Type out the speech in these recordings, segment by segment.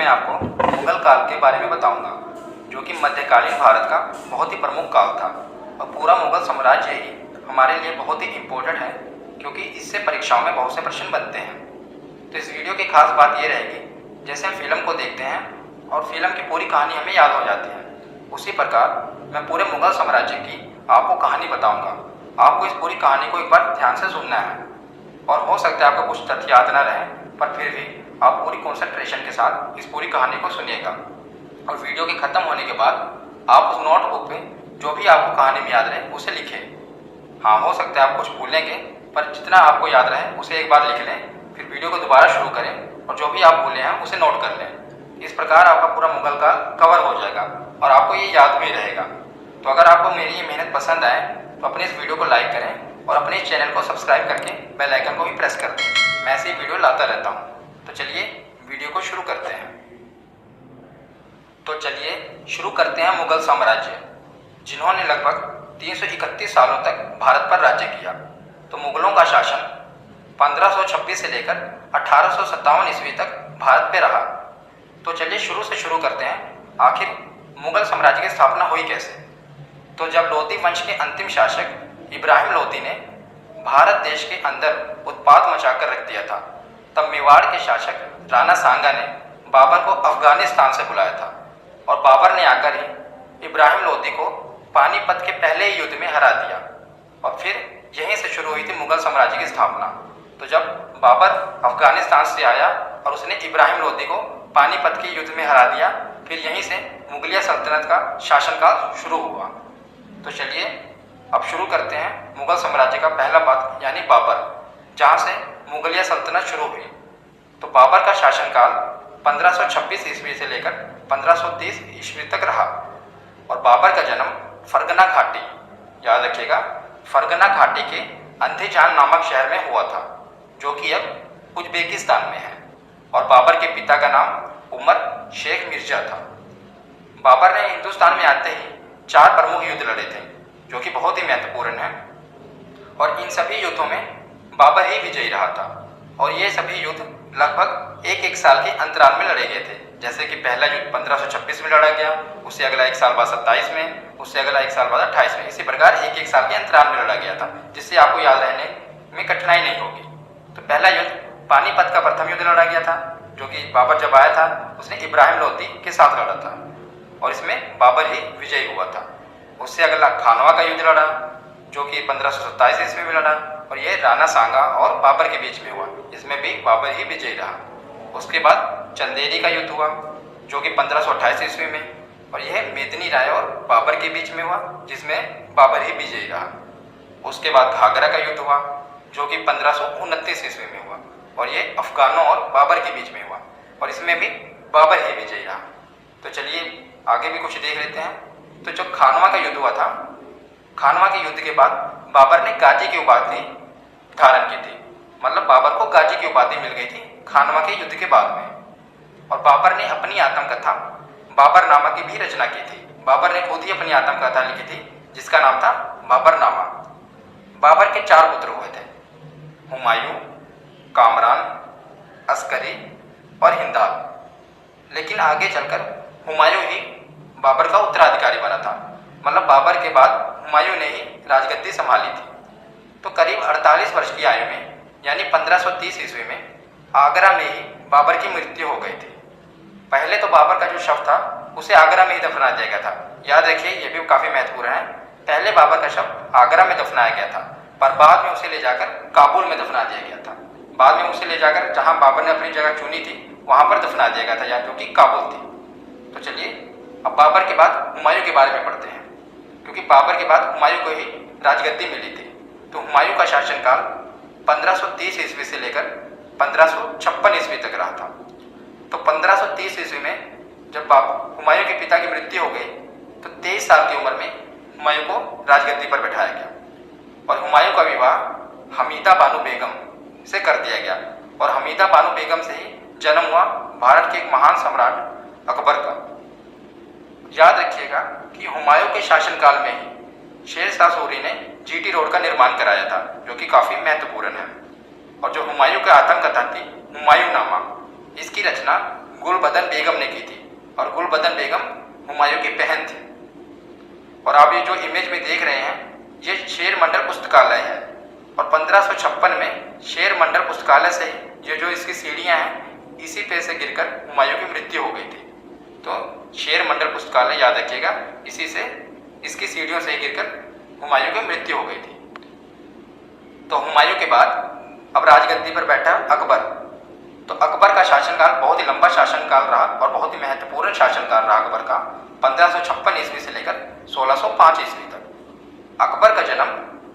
मैं आपको मुगल काल के बारे में बताऊंगा, जो कि मध्यकालीन भारत का बहुत ही प्रमुख काल था। और पूरा मुगल साम्राज्य ही हमारे लिए बहुत ही इम्पोर्टेंट है, क्योंकि इससे परीक्षाओं में बहुत से प्रश्न बनते हैं। तो इस वीडियो की खास बात ये रहेगी, जैसे हम फिल्म को देखते हैं और फिल्म की पूरी कहानी हमें याद हो जाती है, उसी प्रकार मैं पूरे मुगल साम्राज्य की आपको कहानी बताऊंगा। आपको इस पूरी कहानी को एक बार ध्यान से सुनना है, और हो सकता है आपको कुछ तथ्य याद न रहे, पर फिर भी आप पूरी कंसंट्रेशन के साथ इस पूरी कहानी को सुनिएगा। और वीडियो के ख़त्म होने के बाद आप उस नोटबुक पे जो भी आपको कहानी में याद रहे उसे लिखें। हाँ, हो सकता है आप कुछ भूलेंगे, पर जितना आपको याद रहे उसे एक बार लिख लें, फिर वीडियो को दोबारा शुरू करें और जो भी आप भूले हैं उसे नोट कर लें। इस प्रकार आपका पूरा मुगल काल कवर हो जाएगा और आपको ये याद भी रहेगा। तो अगर आपको मेरी ये मेहनत पसंद आए तो अपने इस वीडियो को लाइक करें और अपने इस चैनल को सब्सक्राइब करके बेल आइकन को भी प्रेस कर दें। मैं ऐसी वीडियो लाता रहता हूँ। तो चलिए वीडियो को शुरू करते हैं। तो चलिए शुरू करते हैं मुगल साम्राज्य, जिन्होंने लगभग 331 सालों तक भारत पर राज्य किया। तो मुगलों का शासन 1526 से लेकर 1857 ईस्वी तक भारत पे रहा। तो चलिए शुरू से शुरू करते हैं, आखिर मुगल साम्राज्य की स्थापना हुई कैसे। तो जब लोधी वंश के अंतिम शासक इब्राहिम लोधी ने भारत देश के अंदर उत्पात मचाकर रख दिया था, तब मेवाड़ के शासक राणा सांगा ने बाबर को अफगानिस्तान से बुलाया था, और बाबर ने आकर ही इब्राहिम लोधी को पानीपत के पहले ही युद्ध में हरा दिया। और फिर यहीं से शुरू हुई थी मुगल साम्राज्य की स्थापना। तो जब बाबर अफगानिस्तान से आया और उसने इब्राहिम लोधी को पानीपत के युद्ध में हरा दिया, फिर यहीं से मुगलिया सल्तनत का शासनकाल शुरू हुआ। तो चलिए अब शुरू करते हैं मुगल साम्राज्य का पहला पाद, यानी बाबर, जहाँ से मुगलिया सल्तनत शुरू हुई। तो बाबर का शासनकाल 1526 ईस्वी से लेकर 1530 ईस्वी तक रहा। और बाबर का जन्म फरगना घाटी, याद रखिएगा, फरगना घाटी के अंधेजान नामक शहर में हुआ था, जो कि अब उज्बेकिस्तान में है। और बाबर के पिता का नाम उमर शेख मिर्जा था। बाबर ने हिंदुस्तान में आते ही 4 प्रमुख युद्ध लड़े थे, जो कि बहुत ही महत्वपूर्ण हैं। और इन सभी युद्धों में बाबर ही विजयी रहा था। और ये सभी युद्ध लगभग एक साल के अंतराल में लड़े गए थे। जैसे कि पहला युद्ध 1526 में लड़ा गया, उससे अगला 1 साल बाद 27 में, उससे अगला 1 साल बाद 28 में। इसी प्रकार एक साल के अंतराल में लड़ा गया था, जिससे आपको याद रहने में कठिनाई नहीं होगी। तो पहला युद्ध पानीपत का प्रथम युद्ध लड़ा गया था, जो कि बाबर जब आया था उसने इब्राहिम लोधी के साथ लड़ा था, और इसमें बाबर ही विजयी हुआ था। उससे अगला खानवा का युद्ध लड़ा, जो कि 1527 ईस्वी में लड़ा, और यह राणा सांगा और बाबर के बीच में हुआ, इसमें भी बाबर ही विजयी रहा। उसके बाद चंदेरी का युद्ध हुआ, जो कि 1528 ईस्वी में, और यह मेदिनी राय और बाबर के बीच में हुआ, जिसमें बाबर ही विजयी रहा। उसके बाद घाघरा का युद्ध हुआ, जो कि 1529 ईस्वी में हुआ, और ये अफगानों और बाबर के बीच में हुआ, और इसमें भी बाबर ही विजयी रहा। तो चलिए आगे भी कुछ देख लेते हैं। तो जो खानवा का युद्ध हुआ था, खानवा के युद्ध के बाद बाबर ने गाजी की उपाधि धारण की थी, मतलब बाबर को गाजी की उपाधि मिल गई थी खानवा के युद्ध के बाद में। और बाबर ने अपनी आत्मकथा बाबरनामा की भी रचना की थी। बाबर ने खुद ही अपनी आत्मकथा लिखी थी, जिसका नाम था बाबरनामा। बाबर के 4 पुत्र हुए थे, हुमायूं, कामरान, अस्करी और हिंदाल। लेकिन आगे चलकर हुमायूं ही बाबर का उत्तराधिकारी बना था, मतलब बाबर के बाद हुमायूं ने ही राजगद्दी संभाली थी। तो करीब 48 वर्ष की आयु में, यानी 1530 ईस्वी में, आगरा में ही बाबर की मृत्यु हो गई थी। पहले तो बाबर का जो शव था उसे आगरा में ही दफना दिया गया था। याद रखिए, ये भी काफ़ी महत्वपूर्ण है। पहले बाबर का शव आगरा में दफनाया गया था, पर बाद में उसे ले जाकर काबुल में दफना दिया गया था। बाद में उसे ले जाकर जहाँ बाबर ने अपनी जगह चुनी थी वहाँ पर दफना दिया गया था, या जो कि काबुल थी। तो चलिए अब बाबर के बाद हुमायूं के बारे में पढ़ते हैं, क्योंकि बाबर के बाद हुमायूं को ही राजगद्दी मिली थी। तो हुमायूं का शासनकाल 1530 ईस्वी से लेकर 1556 ईस्वी तक रहा था। तो 1530 ईस्वी में जब हुमायूं के पिता की मृत्यु हो गई, तो 23 साल की उम्र में हुमायूं को राजगद्दी पर बैठाया गया, और हुमायूं का विवाह हमीदा बानो बेगम से कर दिया गया। और हमीदा बानो बेगम से ही जन्म हुआ भारत के एक महान सम्राट अकबर का। याद रखिएगा कि हुमायूं के शासनकाल में ही शेर शाह सूरी ने जीटी रोड का निर्माण कराया था, जो कि काफ़ी महत्वपूर्ण है। और जो हुमायूं की आत्मकथा थी हुमायूंनामा, इसकी रचना गुलबदन बेगम ने की थी और गुलबदन बेगम हुमायूं की बहन थी। और आप ये जो इमेज में देख रहे हैं ये शेर मंडल पुस्तकालय है और 1556 में शेर मंडल पुस्तकालय से ये जो इसकी सीढ़ियाँ हैं इसी पे से गिरकर हुमायूं की मृत्यु हो गई थी। तो शेर मंडल पुस्तकालय याद रखिएगा, इसी से इसकी सीढ़ियों से गिरकर हुमायूं की मृत्यु हो गई थी। तो हुमायूं के बाद अब राजगद्दी पर बैठा अकबर। तो अकबर का शासनकाल बहुत ही लंबा शासनकाल रहा और बहुत ही महत्वपूर्ण शासनकाल रहा अकबर का, 1556 ईस्वी से लेकर 1605 ईस्वी तक। अकबर का जन्म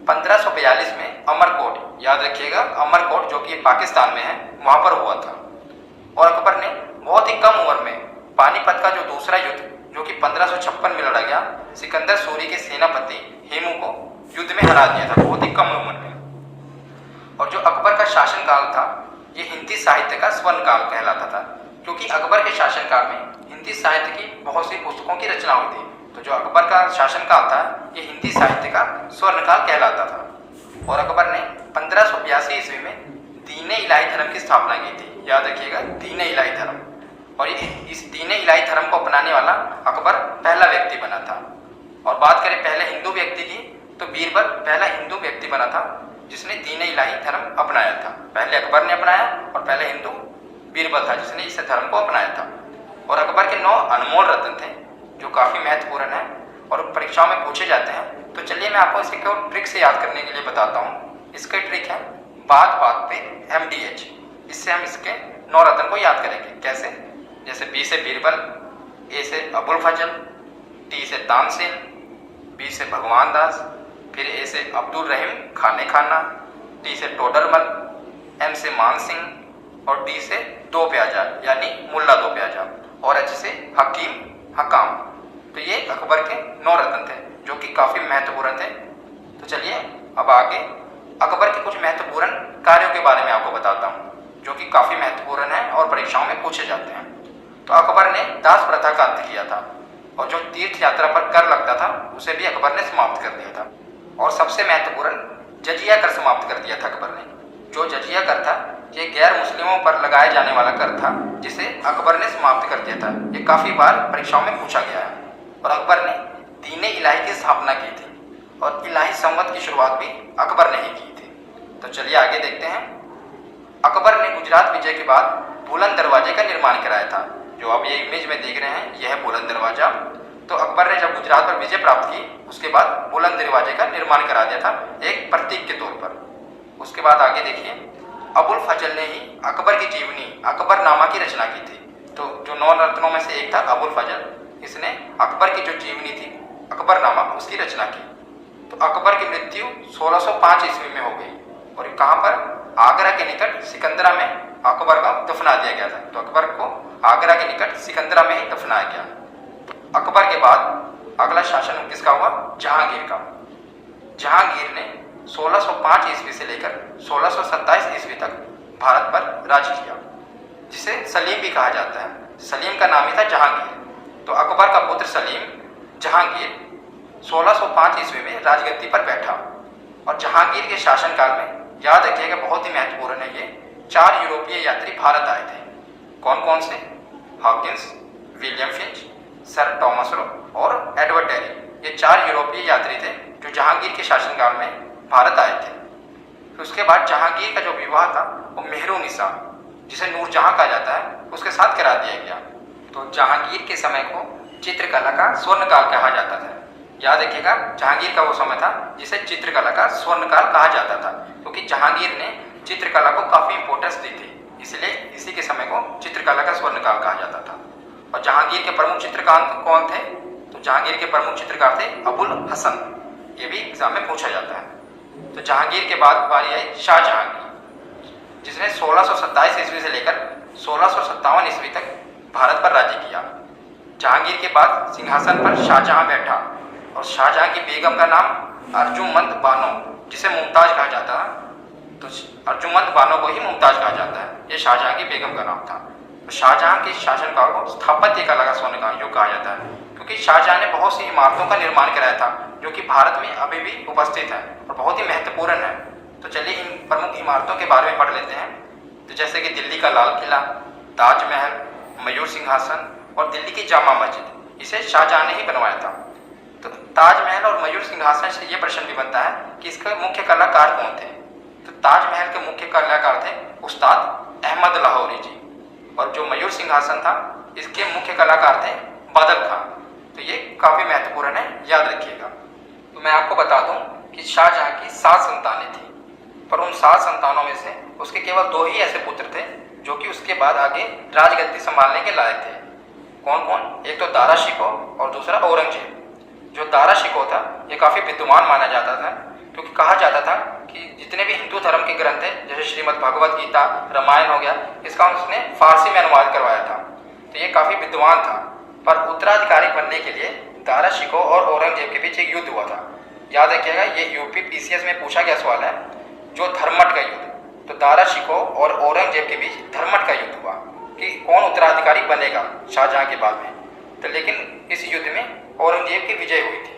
1542 में अमरकोट, याद रखिएगा अमरकोट जो कि पाकिस्तान में है, वहां पर हुआ था। और अकबर ने बहुत ही कम उम्र में पानीपत का जो दूसरा युद्ध जो कि 1556 में लड़ा गया, सिकंदर सूरी के सेनापति हेमू को युद्ध में हरा दिया था बहुत ही कम उम्र में। और जो अकबर का शासनकाल था ये हिंदी साहित्य का स्वर्ण काल कहलाता था, क्योंकि अकबर के शासनकाल में हिंदी साहित्य की बहुत सी पुस्तकों की रचना हुई थी। तो जो अकबर का शासनकाल था ये हिंदी साहित्य का स्वर्ण काल कहलाता था। और अकबर ने 1582 ईस्वी में दीन इलाही धर्म की स्थापना की थी, याद रखिएगा दीन इलाही धर्म। और इस दीन इलाही धर्म को अपनाने वाला अकबर पहला व्यक्ति बना था। और बात करें पहले हिंदू व्यक्ति की तो बीरबल पहला हिंदू व्यक्ति बना था जिसने दीन इलाही धर्म अपनाया था। पहले अकबर ने अपनाया और पहले हिंदू बीरबल था जिसने इस धर्म को अपनाया था। और अकबर के 9 अनमोल रत्न थे जो काफ़ी महत्वपूर्ण है और परीक्षाओं में पूछे जाते हैं। तो चलिए मैं आपको इसे केवल ट्रिक से याद करने के लिए बताता हूँ। इसका ट्रिक है बात बात पे MDH। इससे हम इसके 9 रत्न को याद करेंगे। कैसे? जैसे B से बीरबल, A से अबुल फजल, T से तानसेन, B से भगवान दास, फिर A से अब्दुल रहीम खाने खाना, T से टोडरमल, M से मान सिंह और D से दो प्याजा यानी मुल्ला दो प्याजा और H से हकीम हकाम। तो ये अकबर के 9 रत्न थे जो कि काफ़ी महत्वपूर्ण थे। तो चलिए अब आगे अकबर के कुछ महत्वपूर्ण कार्यों के बारे में आपको बताता हूँ जो कि काफ़ी महत्वपूर्ण है और परीक्षाओं में पूछे जाते हैं। तो अकबर ने दास प्रथा का अंत किया था और जो तीर्थ यात्रा पर कर लगता था उसे भी अकबर ने समाप्त कर दिया था। और सबसे महत्वपूर्ण जजिया कर समाप्त कर दिया था अकबर ने। जो जजिया कर था ये गैर मुस्लिमों पर लगाए जाने वाला कर था जिसे अकबर ने समाप्त कर दिया था। ये काफ़ी बार परीक्षाओं में पूछा गया है। और अकबर ने दीन इलाही की स्थापना की थी और इलाही संवत की शुरुआत भी अकबर ने ही की थी। तो चलिए आगे देखते हैं। अकबर ने गुजरात विजय के बाद बुलंद दरवाजे का निर्माण कराया था। जो आप ये इमेज में देख रहे हैं यह है बुलंद दरवाजा। तो अकबर ने जब गुजरात पर विजय प्राप्त की उसके बाद बुलंद दरवाजे का निर्माण करा दिया था एक प्रतीक के तौर पर। उसके बाद आगे देखिए अबुल फजल ने ही अकबर की जीवनी अकबरनामा की रचना की थी। तो जो 9 रत्नों में से एक था अबुल फजल, इसने अकबर की जो जीवनी थी अकबरनामा उसकी रचना की। तो अकबर की मृत्यु 1605 ईस्वी में हो गई और कहाँ पर? आगरा के निकट सिकंदरा में अकबर का दफना दिया गया था। तो अकबर को आगरा के निकट सिकंदरा में ही दफनाया गया। अकबर के बाद अगला शासन किसका हुआ? जहांगीर का। जहांगीर ने 1605 ईस्वी से लेकर 1627 ईस्वी तक भारत पर राज किया, जिसे सलीम भी कहा जाता है। सलीम का नाम ही था जहांगीर। तो अकबर का पुत्र सलीम जहांगीर 1605 ईस्वी में राजगद्दी पर बैठा। और जहांगीर के शासनकाल में याद रखिएगा बहुत ही महत्वपूर्ण है ये, 4 यूरोपीय यात्री भारत आए थे। कौन कौन से? Hawkins, William Finch, sir Thomas Roe और एडवर्ड टेरी। ये 4 यूरोपीय यात्री थे जो जहांगीर के शासनकाल में भारत आए थे। फिर उसके बाद जहांगीर का जो विवाह था वो मेहरुनिसा, जिसे नूरजहां कहा जाता है, उसके साथ करा दिया गया। तो जहांगीर के समय को चित्रकला का स्वर्णकाल कहा जाता था। याद रखिएगा जहांगीर का वो समय था जिसे चित्रकला का स्वर्णकाल कहा जाता था, क्योंकि जहांगीर ने चित्रकला को काफ़ी इंपॉर्टेंस दी थी, इसलिए इसी के समय को चित्रकला का स्वर्णकाल कहा जाता था। और जहांगीर के प्रमुख चित्रकार कौन थे? तो जहांगीर के प्रमुख चित्रकार थे अबुल हसन। ये भी एग्जाम में पूछा जाता है। तो जहांगीर के बाद बारी आई शाहजहां की, जिसने 1627 ईस्वी से लेकर 1657 ईस्वी तक भारत पर राज्य किया। जहांगीर के बाद सिंहासन पर शाहजहां बैठा और शाहजहां की बेगम का नाम अर्जुमंद बानो, जिसे मुमताज कहा जाता है। तो अर्जुमंद बानो को ही मुमताज कहा जाता है। ये शाहजहां की बेगम का नाम था। तो शाहजहां के शासनकाल को स्थापत्य कला का स्वर्ण युग कहा जाता है, क्योंकि शाहजहां ने बहुत सी इमारतों का निर्माण कराया था जो कि भारत में अभी भी उपस्थित है और बहुत ही महत्वपूर्ण है। तो चलिए इन प्रमुख इमारतों के बारे में पढ़ लेते हैं। तो जैसे कि दिल्ली का लाल किला, ताजमहल, मयूर सिंहासन और दिल्ली की जामा मस्जिद इसे शाहजहां ने ही बनवाया था। तो ताजमहल और मयूर सिंहासन से ये प्रश्न भी बनता है कि इसके मुख्य कलाकार कौन थे। तो ताजमहल के मुख्य कलाकार थे उस्ताद अहमद लाहौरी जी, और जो मयूर सिंहासन था इसके मुख्य कलाकार थे बादल खान। तो ये काफ़ी महत्वपूर्ण है, याद रखिएगा। तो मैं आपको बता दूं कि शाहजहां की 7 संतानें थी, पर उन 7 संतानों में से उसके केवल 2 ही ऐसे पुत्र थे जो कि उसके बाद आगे राजगद्दी संभालने के लायक थे। कौन कौन? एक तो दारा शिकोह और दूसरा औरंगजेब। जो दारा शिकोह था ये काफ़ी विद्वान माना जाता था, क्योंकि कहा जाता था कि जितने भी हिंदू धर्म के ग्रंथ हैं जैसे श्रीमद् भगवद गीता, रामायण हो गया, इसका उसने फारसी में अनुवाद करवाया था। तो ये काफ़ी विद्वान था, पर उत्तराधिकारी बनने के लिए दारा शिकोह और औरंगजेब के बीच एक युद्ध हुआ था। याद रखिएगा, ये यूपी पीसीएस में पूछा गया सवाल है, जो धर्मट का युद्ध। तो दारा शिकोह और औरंगजेब के बीच धर्मट का युद्ध हुआ कि कौन उत्तराधिकारी बनेगा शाहजहां के बाद में। तो लेकिन इस युद्ध में औरंगजेब की विजय हुई थी,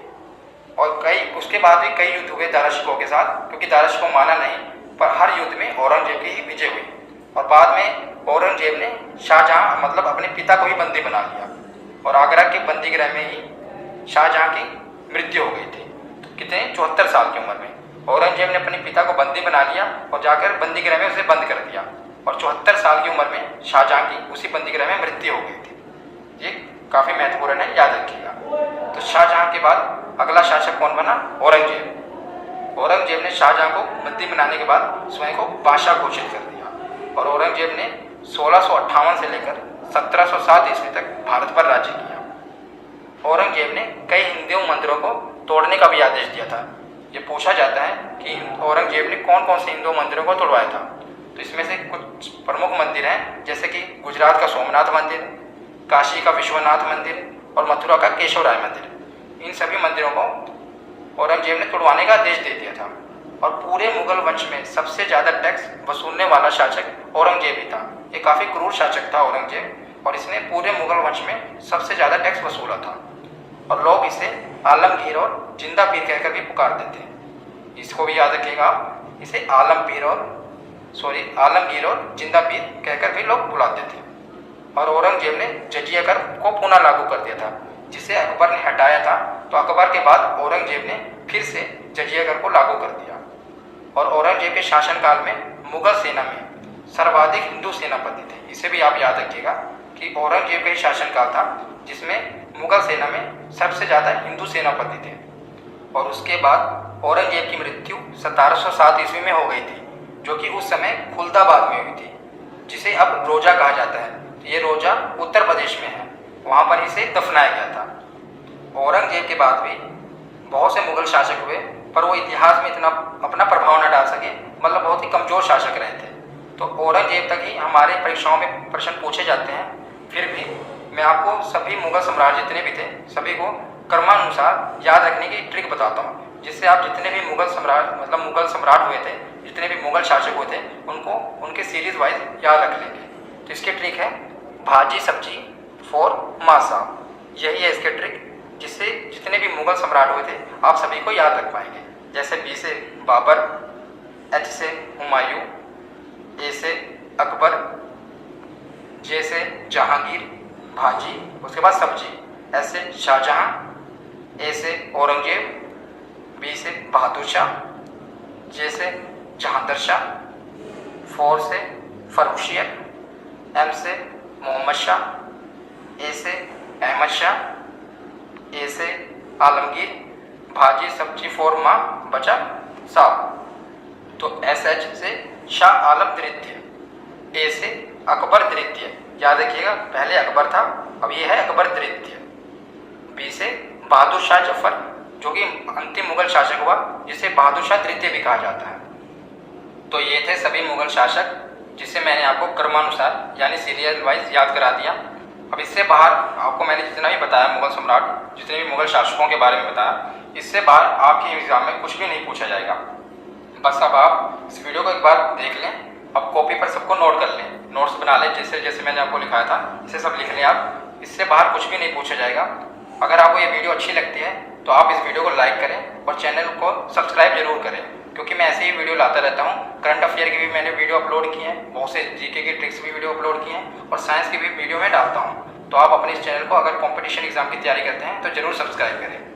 और उसके बाद भी कई युद्ध हुए दारा शिकोह के साथ, क्योंकि दारा शिकोह माना नहीं, पर हर युद्ध में औरंगजेब की ही विजय हुई। और बाद में औरंगजेब ने शाहजहां मतलब अपने पिता को ही बंदी बना लिया, और आगरा के बंदी गृह में ही शाहजहां की मृत्यु हो गई थी। तो कितने? 74 साल की उम्र में औरंगजेब ने अपने पिता को बंदी बना लिया और जाकर बंदी गृह में उसे बंद कर दिया, और 74 साल की उम्र में शाहजहां की उसी बंदी गृह में मृत्यु हो गई थी। ये काफ़ी महत्वपूर्ण है, याद रखिएगा। तो शाहजहां के बाद अगला शासक कौन बना? औरंगजेब। औरंगजेब ने शाहजहां को बंदी बनाने के बाद स्वयं को बादशाह घोषित कर दिया, और औरंगजेब ने 1658 से लेकर 1707 ईस्वी तक भारत पर राज्य किया। औरंगजेब ने कई हिंदू मंदिरों को तोड़ने का भी आदेश दिया था। ये पूछा जाता है कि औरंगजेब ने कौन कौन से हिंदू मंदिरों को तोड़वाया था। तो इसमें से कुछ प्रमुख मंदिर हैं, जैसे कि गुजरात का सोमनाथ मंदिर, काशी का विश्वनाथ मंदिर और मथुरा का केशव राय मंदिर। इन सभी मंदिरों को औरंगजेब ने तोड़वाने का आदेश दे दिया था। और पूरे मुगल वंश में सबसे ज़्यादा टैक्स वसूलने वाला शासक औरंगजेब ही था। ये काफ़ी क्रूर शासक था औरंगजेब, और इसने पूरे मुगल वंश में सबसे ज़्यादा टैक्स वसूला था। और लोग इसे आलमगीर और जिंदा पीर कहकर भी पुकारते थे। इसको भी याद रखिएगा, इसे आलमगीर और जिंदा पीर कहकर भी लोग बुलाते थे। और औरंगजेब ने जजिया कर को पुनः लागू कर दिया था, जिसे अकबर ने हटाया था। तो अकबर के बाद औरंगजेब ने फिर से जजिया कर को लागू कर दिया। और औरंगजेब के शासनकाल में मुगल सेना में सर्वाधिक हिंदू सेनापति थे। इसे भी आप याद रखिएगा कि औरंगजेब का ही शासनकाल था जिसमें मुगल सेना में सबसे ज़्यादा हिंदू सेनापति थे। और उसके बाद औरंगजेब की मृत्यु 1707 ईस्वी में हो गई थी, जो कि उस समय खुलदाबाद में हुई थी, जिसे अब रोजा कहा जाता है। ये रोजा उत्तर प्रदेश में है, वहाँ पर इसे दफनाया गया था। औरंगजेब के बाद भी बहुत से मुगल शासक हुए, पर वो इतिहास में इतना अपना प्रभाव न डाल सके, मतलब बहुत ही कमज़ोर शासक रहे थे। तो औरंगजेब तक ही हमारे परीक्षाओं में प्रश्न पूछे जाते हैं। फिर भी मैं आपको सभी मुगल सम्राट जितने भी थे सभी को क्रमानुसार याद रखने की ट्रिक बताता हूँ, जिससे आप जितने भी मुगल सम्राट हुए थे, जितने भी मुगल शासक हुए थे, उनको उनके सीरीज वाइज याद रख लेंगे। तो इसकी ट्रिक है भाजी सब्जी फॉर मासा। यही है इसके ट्रिक, जिससे जितने भी मुगल सम्राट हुए थे आप सभी को याद रख पाएंगे। जैसे बी से बाबर, एच से हुमायूं, ए से अकबर, जे से जहांगीर, भाजी, उसके बाद सब्जी, एस से शाहजहां, ए से औरंगजेब, बी से बहादुर शाह, जे से जहांदर शाह, फोर से फर्रुखियत, एम से मोहम्मद शाह, ए से अहमद शाह, ए से आलमगीर, भाजी सब्जी फोर माँ बचा साहब। तो एस एच से शाह आलम द्वितीय, ए से अकबर द्वितीय, याद रखिएगा पहले अकबर था, अब ये है अकबर द्वितीय। बी से बहादुर शाह जफर, जो कि अंतिम मुगल शासक हुआ, जिसे बहादुर शाह तृतीय भी कहा जाता है। तो ये थे सभी मुगल शासक, जिसे मैंने आपको क्रमानुसार यानी सीरियल वाइज याद करा दिया। अब इससे बाहर आपको मैंने जितना भी बताया मुगल सम्राट, जितने भी मुगल शासकों के बारे में बताया, इससे बाहर आपके एग्जाम में कुछ भी नहीं पूछा जाएगा। बस अब आप इस वीडियो को एक बार देख लें, अब कॉपी पर सबको नोट कर लें, नोट्स बना लें, जैसे जैसे मैंने आपको लिखाया था इसे सब लिख लें आप। इससे बाहर कुछ भी नहीं पूछा जाएगा। अगर आपको ये वीडियो अच्छी लगती है तो आप इस वीडियो को लाइक करें और चैनल को सब्सक्राइब जरूर करें। क्योंकि मैं ऐसे ही वीडियो लाता रहता हूँ। करंट अफेयर की भी मैंने वीडियो अपलोड की हैं, बहुत से जीके की ट्रिक्स भी वीडियो अपलोड की हैं और साइंस की भी वीडियो में डालता हूँ। तो आप अपने इस चैनल को अगर कॉम्पिटिशन एग्जाम की तैयारी करते हैं तो ज़रूर सब्सक्राइब करें।